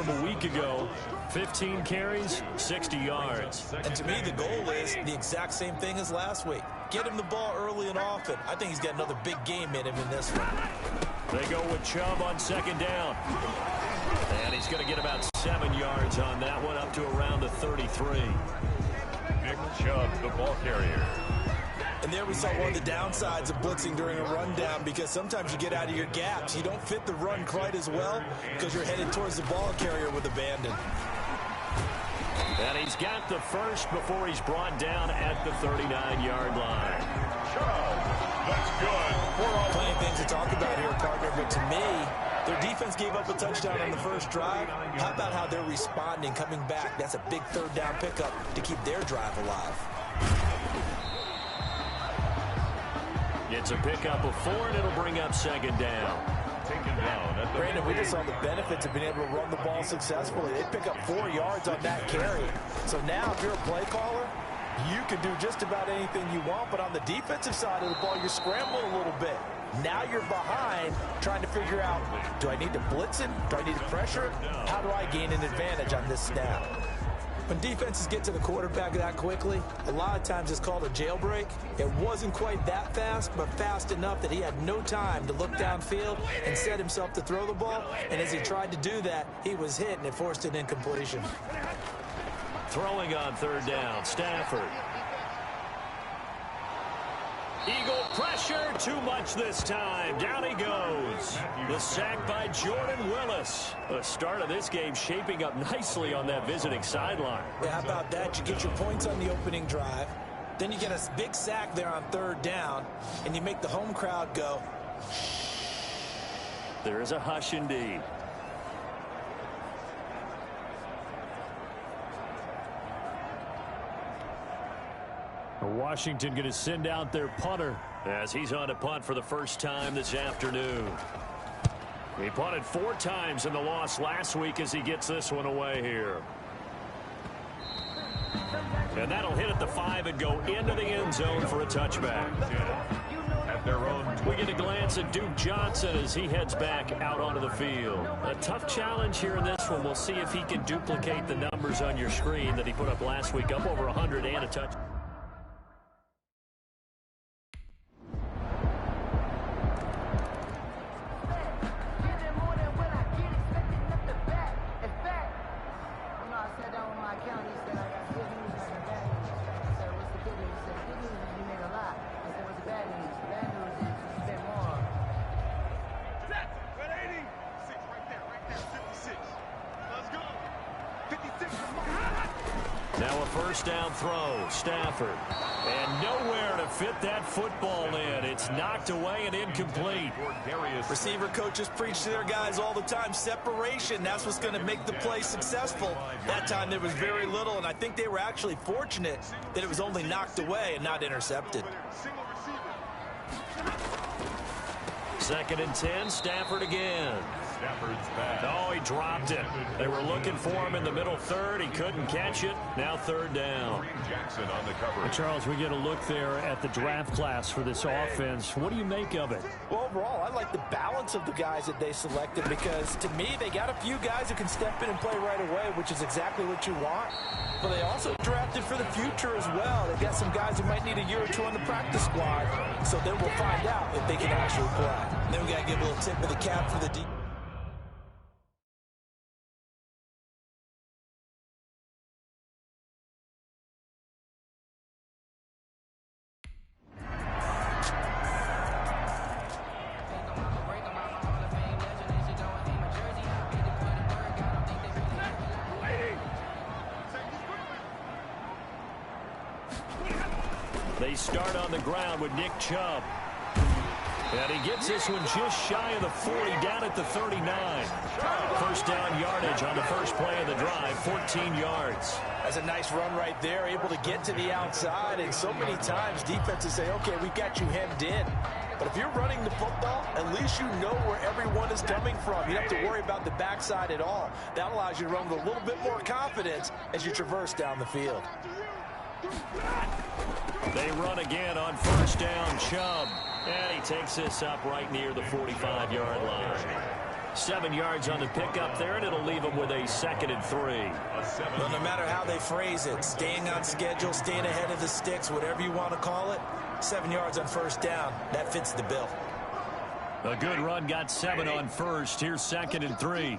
from a week ago. 15 carries, 60 yards. And to me, the goal is the exact same thing as last week. Get him the ball early and often. I think he's got another big game in him in this one. They go with Chubb on second down. And he's going to get about 7 yards on that one, up to around the 33. Nick Chubb, the ball carrier. And there we saw one of the downsides of blitzing during a rundown, because sometimes you get out of your gaps. You don't fit the run quite as well because you're headed towards the ball carrier with abandon. And he's got the first before he's brought down at the 39-yard line. That's good. Plenty of things to talk about here, partner, but to me, their defense gave up a touchdown on the first drive. How about how they're responding, coming back? That's a big third down pickup to keep their drive alive. It's a pickup of 4, and it'll bring up second down. Taken down at the Brandon, we just saw the benefits of being able to run the ball successfully. They pick up 4 yards on that carry. So now, if you're a play caller, you can do just about anything you want, but on the defensive side of the ball, you're scrambling a little bit. Now you're behind, trying to figure out, do I need to blitz him? Do I need to pressure him? How do I gain an advantage on this snap? When defenses get to the quarterback that quickly, a lot of times it's called a jailbreak. It wasn't quite that fast, but fast enough that he had no time to look downfield and set himself to throw the ball. And as he tried to do that, he was hit, and it forced an incompletion. Throwing on third down, Stafford. Eagle pressure, too much this time. Down he goes. The sack by Jordan Willis. The start of this game shaping up nicely on that visiting sideline. Yeah, how about that? You get your points on the opening drive. Then you get a big sack there on third down, and you make the home crowd go. There is a hush indeed. Washington going to send out their punter as he's on a punt for the first time this afternoon. He punted 4 times in the loss last week as he gets this one away here. And that'll hit at the 5 and go into the end zone for a touchback. At their own. We get a glance at Duke Johnson as he heads back out onto the field. A tough challenge here in this one. We'll see if he can duplicate the numbers on your screen that he put up last week, up over 100 and a touch. Now a first down throw, Stafford. And nowhere to fit that football in. It's knocked away and incomplete. Receiver coaches preach to their guys all the time. Separation, that's what's going to make the play successful. That time there was very little, and I think they were actually fortunate that it was only knocked away and not intercepted. 2nd and 10, Stafford again. Stafford's back. Oh, he dropped it. They were looking for him in the middle third. He couldn't catch it. Now third down. Jackson on the cover. Charles, we get a look there at the draft class for this offense. What do you make of it? Well, overall, I like the balance of the guys that they selected, because to me, they got a few guys who can step in and play right away, which is exactly what you want. But they also drafted for the future as well. They got some guys who might need a year or 2 on the practice squad, so then we'll find out if they can actually play. Then we got to give a little tip of the cap for the defense. They start on the ground with Nick Chubb. And he gets this one just shy of the 40, down at the 39. First down yardage on the first play of the drive, 14 yards. That's a nice run right there, able to get to the outside. And so many times defenses say, okay, we got you hemmed in. But if you're running the football, at least you know where everyone is coming from. You don't have to worry about the backside at all. That allows you to run with a little bit more confidence as you traverse down the field. They run again on first down, Chubb. And he takes this up right near the 45-yard line. 7 yards on the pickup there, and it'll leave them with a 2nd and 3. Well, no matter how they phrase it, staying on schedule, staying ahead of the sticks, whatever you want to call it, 7 yards on first down, that fits the bill. A good run got 7 on first. Here's 2nd and 3.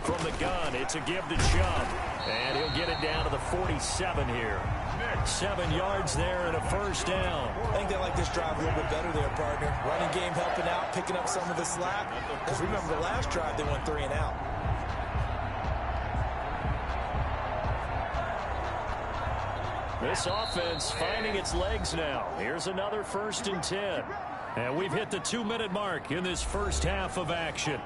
From the gun, it's a give to Chubb. And he'll get it down to the 47 here. 7 yards there and a first down. I think they like this drive a little bit better there, partner. Running game helping out, picking up some of the slack. Because remember the last drive, they went 3 and out. This offense finding its legs now. Here's another 1st and 10. And we've hit the 2-minute mark in this first half of action.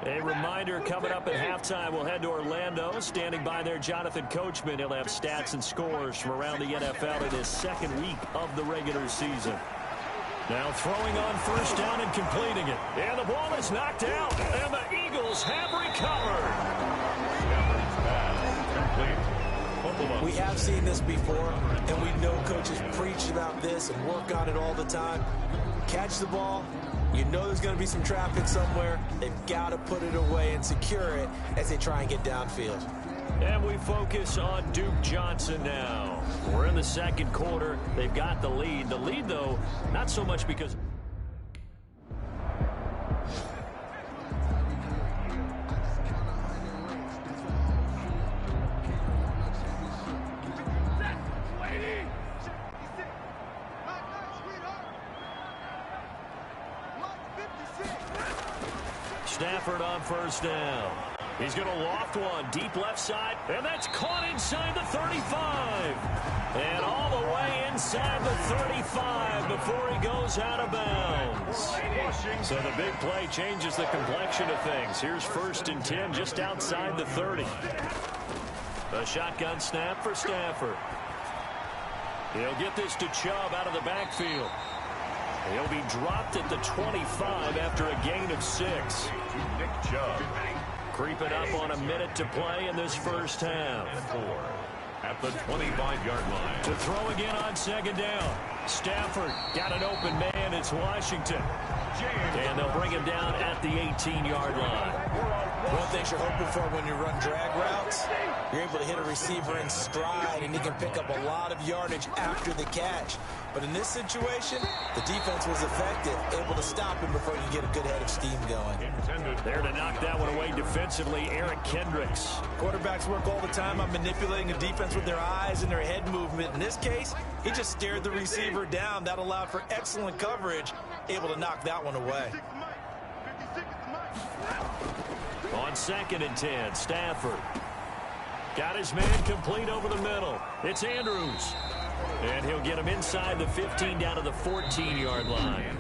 A reminder, coming up at halftime, we'll head to Orlando. Standing by there, Jonathan Coachman. He'll have stats and scores from around the NFL in his 2nd week of the regular season. Now throwing on first down and completing it. And the ball is knocked out, and the Eagles have recovered. We have seen this before, and we know coaches preach about this and work on it all the time. Catch the ball. You know there's going to be some traffic somewhere. They've got to put it away and secure it as they try and get downfield. And we focus on Duke Johnson now. We're in the 2nd quarter. They've got the lead. The lead, though, not so much because... Stafford on first down. He's going to loft one deep left side, and that's caught inside the 35. And all the way inside the 35 before he goes out of bounds. So the big play changes the complexion of things. Here's 1st and 10 just outside the 30. A shotgun snap for Stafford. He'll get this to Chubb out of the backfield. He'll be dropped at the 25 after a gain of 6. Nick Chubb. Creeping up on a minute to play in this first half. And 4 at the 25-yard line. To throw again on 2nd down. Stafford got an open man. It's Washington. And they'll bring him down at the 18-yard line. One thing you're hoping for when you run drag routes, you're able to hit a receiver in stride, and he can pick up a lot of yardage after the catch. But in this situation, the defense was effective, able to stop him before you get a good head of steam going. There to knock that one away defensively, Eric Kendricks. Quarterbacks work all the time on manipulating a defense with their eyes and their head movement. In this case, he just stared the receiver down. That allowed for excellent coverage, able to knock that one away. On 2nd and 10, Stafford. Got his man complete over the middle. It's Andrews. And he'll get him inside the 15 down to the 14-yard line.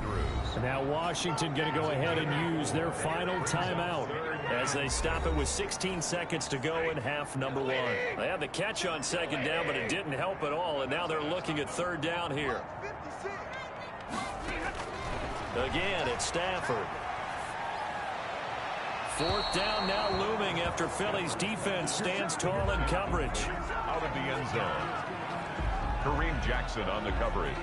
Now Washington going to go ahead and use their final timeout as they stop it with 16 seconds to go in half number 1. They had the catch on 2nd down, but it didn't help at all, and now they're looking at 3rd down here. Again, it's Stafford. 4th down now looming after Philly's defense stands tall in coverage. Out of the end zone. Kareem Jackson on the coverage.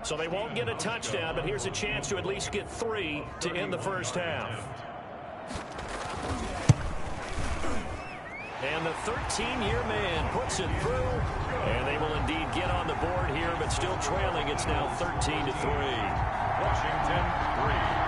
So they won't get a touchdown, but here's a chance to at least get 3 to end the first half. And the 13-year man puts it through, and they will indeed get on the board here, but still trailing. It's now 13-3. Washington 3.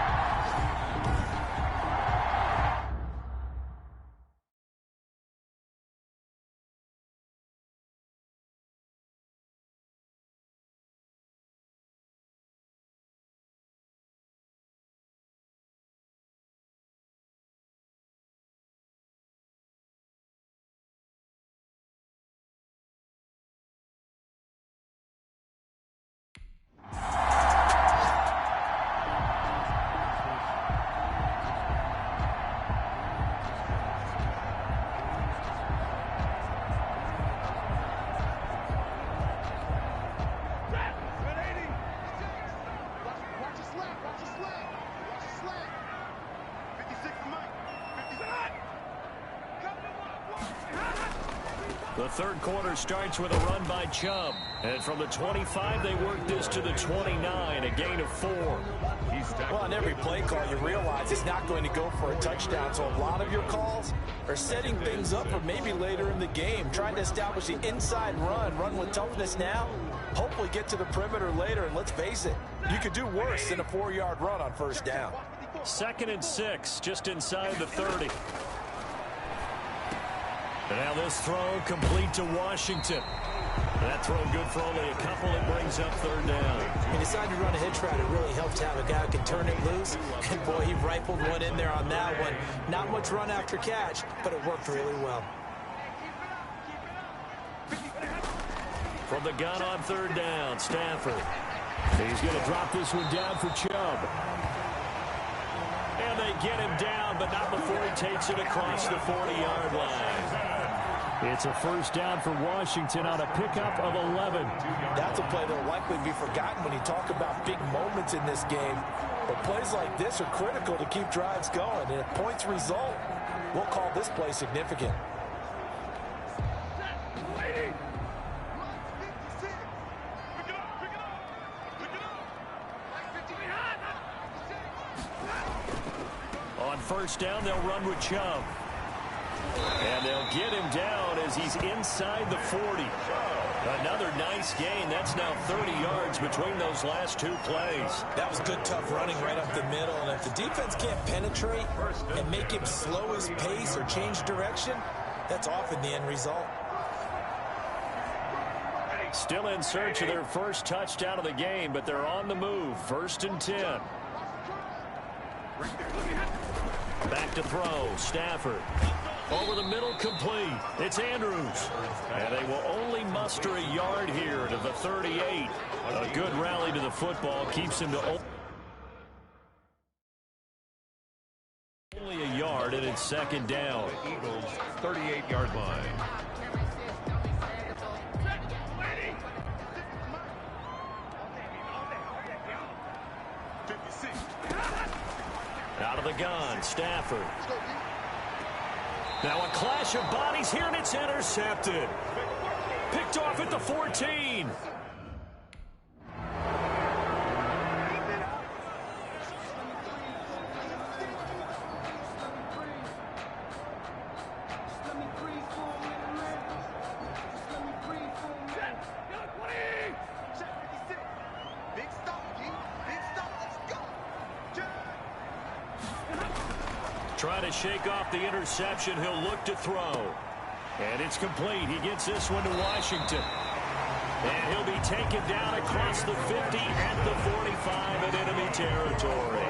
The third quarter starts with a run by Chubb. And from the 25, they work this to the 29, a gain of 4. Well, on every play call, you realize he's not going to go for a touchdown. So a lot of your calls are setting things up for maybe later in the game, trying to establish the inside run with toughness now, hopefully get to the perimeter later. And let's face it, you could do worse than a 4-yard run on first down. 2nd and 6, just inside the 30. And now this throw complete to Washington. That throw good for only a couple. It brings up 3rd down. He decided to run a hitch route. It really helped to have a guy who can turn it loose. And, boy, he rifled one in there on that one. Not much run after catch, but it worked really well. From the gun on 3rd down, Stafford. He's going to drop this one down for Chubb. And they get him down, but not before he takes it across the 40-yard line. It's a first down for Washington on a pickup of 11. That's a play that will likely be forgotten when you talk about big moments in this game. But plays like this are critical to keep drives going. And if points result, we'll call this play significant. On first down, they'll run with Chubb. And they'll get him down as he's inside the 40. Another nice gain. That's now 30 yards between those last 2 plays. That was good, tough running right up the middle. And if the defense can't penetrate and make him slow his pace or change direction, that's often the end result. Still in search of their first touchdown of the game, but they're on the move. 1st and 10. Back to throw. Stafford. Over the middle, complete. It's Andrews. And they will only muster a yard here to the 38. A good rally to the football keeps him to only a yard, and it's 2nd down. The Eagles' 38-yard line. Out of the gun, Stafford. Now a clash of bodies here, and it's intercepted. Picked off at the 14. Trying to shake off the interception. He'll look to throw. And it's complete. He gets this one to Washington. And he'll be taken down across the 50 at the 45 in enemy territory.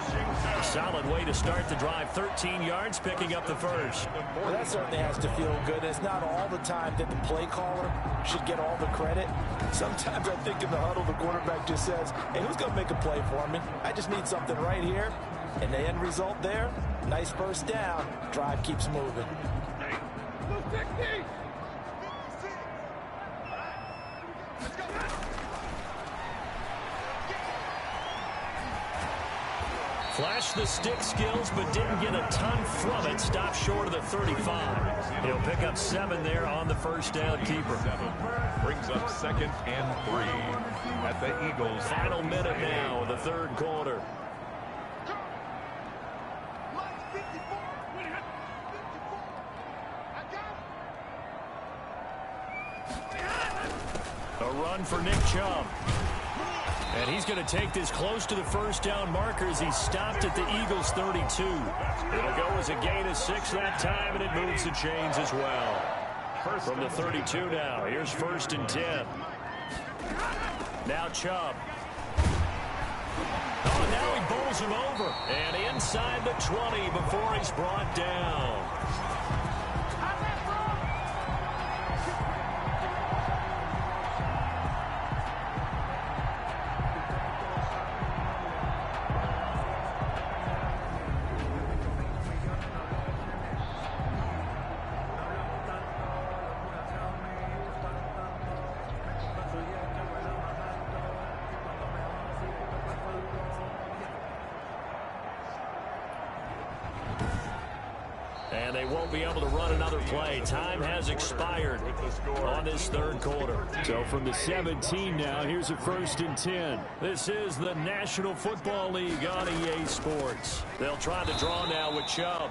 A solid way to start the drive. 13 yards, picking up the first. Well, that certainly has to feel good. It's not all the time that the play caller should get all the credit. Sometimes I think in the huddle, the quarterback just says, hey, who's going to make a play for me? I just need something right here. And the end result there, nice first down. Drive keeps moving. Flashed the stick skills, but didn't get a ton from it. Stopped short of the 35. He'll pick up 7 there on the first down keeper. Brings up 2nd and 3 at the Eagles. Final minute now of the third quarter. A run for Nick Chubb. And he's going to take this close to the first down marker as he stopped at the Eagles' 32. It'll go as a gain of 6 that time, and it moves the chains as well. From the 32 now, here's 1st and 10. Now Chubb. Oh, now he bowls him over. And inside the 20 before he's brought down. And they won't be able to run another play. Time has expired on this third quarter. So from the 17 now, here's a 1st and 10. This is the National Football League on EA Sports. They'll try to draw now with Chubb.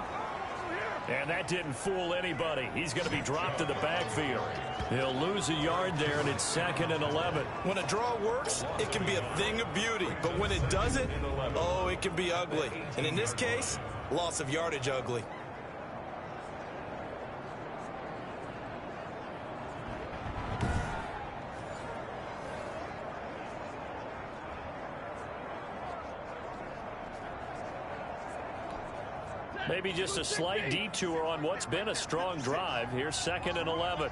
And that didn't fool anybody. He's going to be dropped in the backfield. He'll lose a yard there, and it's 2nd and 11. When a draw works, it can be a thing of beauty. But when it doesn't, oh, it can be ugly. And in this case, loss of yardage ugly. Maybe just a slight detour on what's been a strong drive. Here's 2nd and 11.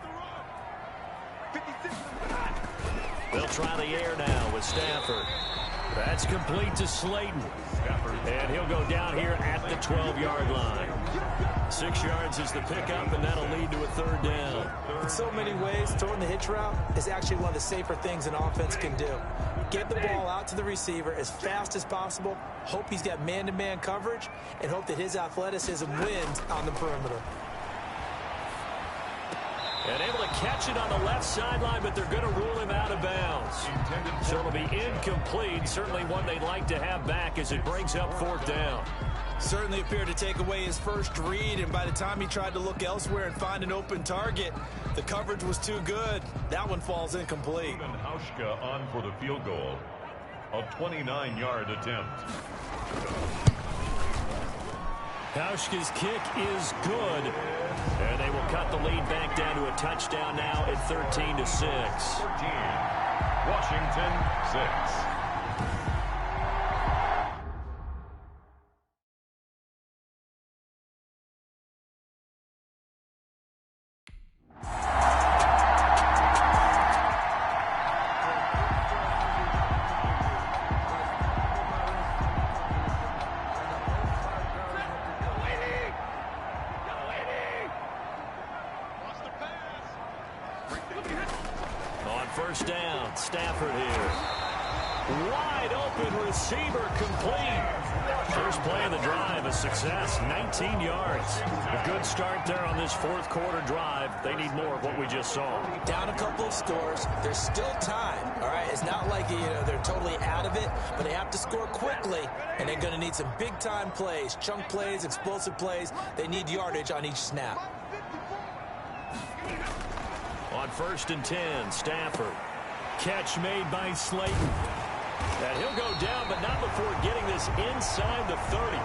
They'll try the air now with Stafford. That's complete to Slayton. And he'll go down here at the 12-yard line. 6 yards is the pickup, and that'll lead to a 3rd down. In so many ways, throwing the hitch route is actually one of the safer things an offense can do. Get the ball out to the receiver as fast as possible, hope he's got man-to-man coverage, and hope that his athleticism wins on the perimeter. And able to catch it on the left sideline, but they're going to rule him out of bounds. So it'll be incomplete. Certainly one they'd like to have back as it brings up 4th down. Certainly appeared to take away his first read, and by the time he tried to look elsewhere and find an open target, the coverage was too good. That one falls incomplete. Hauschka on for the field goal. A 29-yard attempt. Hauschka's kick is good. And they will cut the lead back down to a touchdown now at 13-6. 14. Washington 6. First down, Stafford here. Wide open receiver complete. First play of the drive, a success, 19 yards. A good start there on this 4th quarter drive. They need more of what we just saw. Down a couple of scores. There's still time, all right? It's not like, they're totally out of it, but they have to score quickly, and they're going to need some big-time plays, chunk plays, explosive plays. They need yardage on each snap. On 1st and 10, Stafford. Catch made by Slayton. And he'll go down, but not before getting this inside the 30.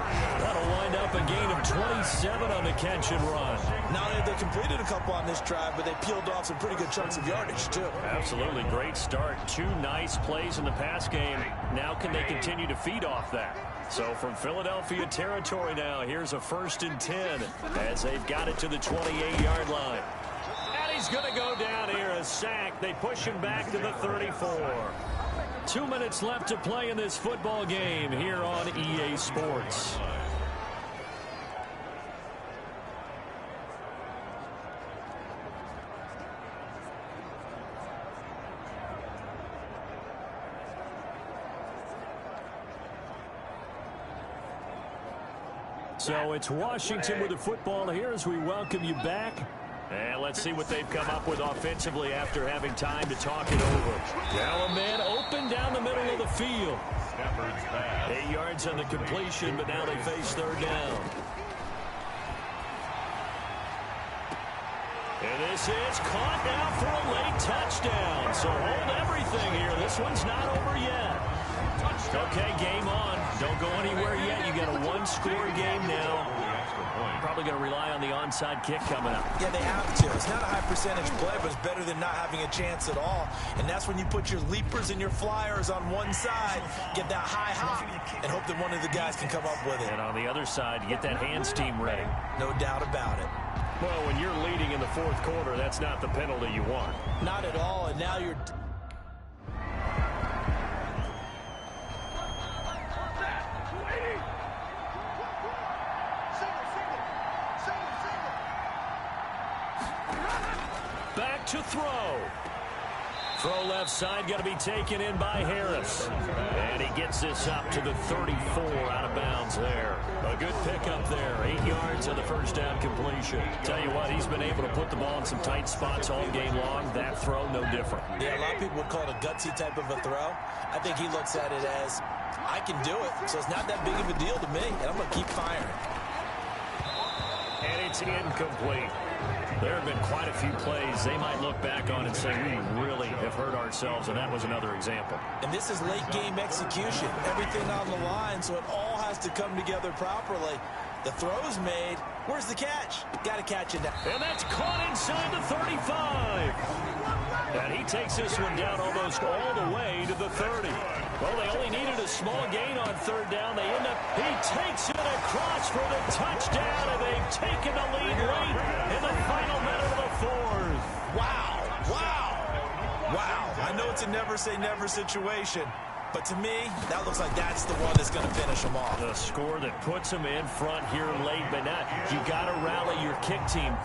That'll wind up a gain of 27 on the catch and run. Not only have they completed a couple on this drive, but they peeled off some pretty good chunks of yardage, too. Absolutely. Great start. 2 nice plays in the pass game. Now can they continue to feed off that? So from Philadelphia territory now, here's a 1st and 10 as they've got it to the 28-yard line. He's going to go down here, a sack. They push him back to the 34. 2 minutes left to play in this football game here on EA Sports. So it's Washington with the football here as we welcome you back. And let's see what they've come up with offensively after having time to talk it over. Now a man open down the middle of the field. 8 yards on the completion, but now they face 3rd down. And this is caught now for a late touchdown. So hold everything here. This one's not over yet. Okay, game on. Don't go anywhere yet. You got a 1-score game now. Probably going to rely on the onside kick coming up. Yeah, they have to. It's not a high percentage play, but it's better than not having a chance at all. And that's when you put your leapers and your flyers on one side, get that high hop, and hope that one of the guys can come up with it. And on the other side, get that hands team ready. No doubt about it. Well, when you're leading in the 4th quarter, that's not the penalty you want. Not at all, and now you're... Back to throw. Throw left side, going to be taken in by Harris. And he gets this up to the 34, out of bounds there. A good pickup there. 8 yards on the first down completion. Tell you what, he's been able to put the ball in some tight spots all game long. That throw, no different. Yeah, a lot of people would call it a gutsy type of a throw. I think he looks at it as, I can do it, so it's not that big of a deal to me, and I'm going to keep firing. And it's incomplete. There have been quite a few plays they might look back on and say, we really have hurt ourselves, and that was another example. And this is late game execution. Everything on the line, so it all has to come together properly. The throw's made. Where's the catch? Got to catch it now. And that's caught inside the 35. And he takes this one down almost all the way to the 30. Well, they only needed a small gain on third down. He takes it across for the touchdown, and they've taken the lead late in the final minute of the fourth. Wow, wow, wow. I know it's a never say never situation, but to me, that looks like that's the one that's going to finish them off. The score that puts them in front here late, but now you got to rally your kick team.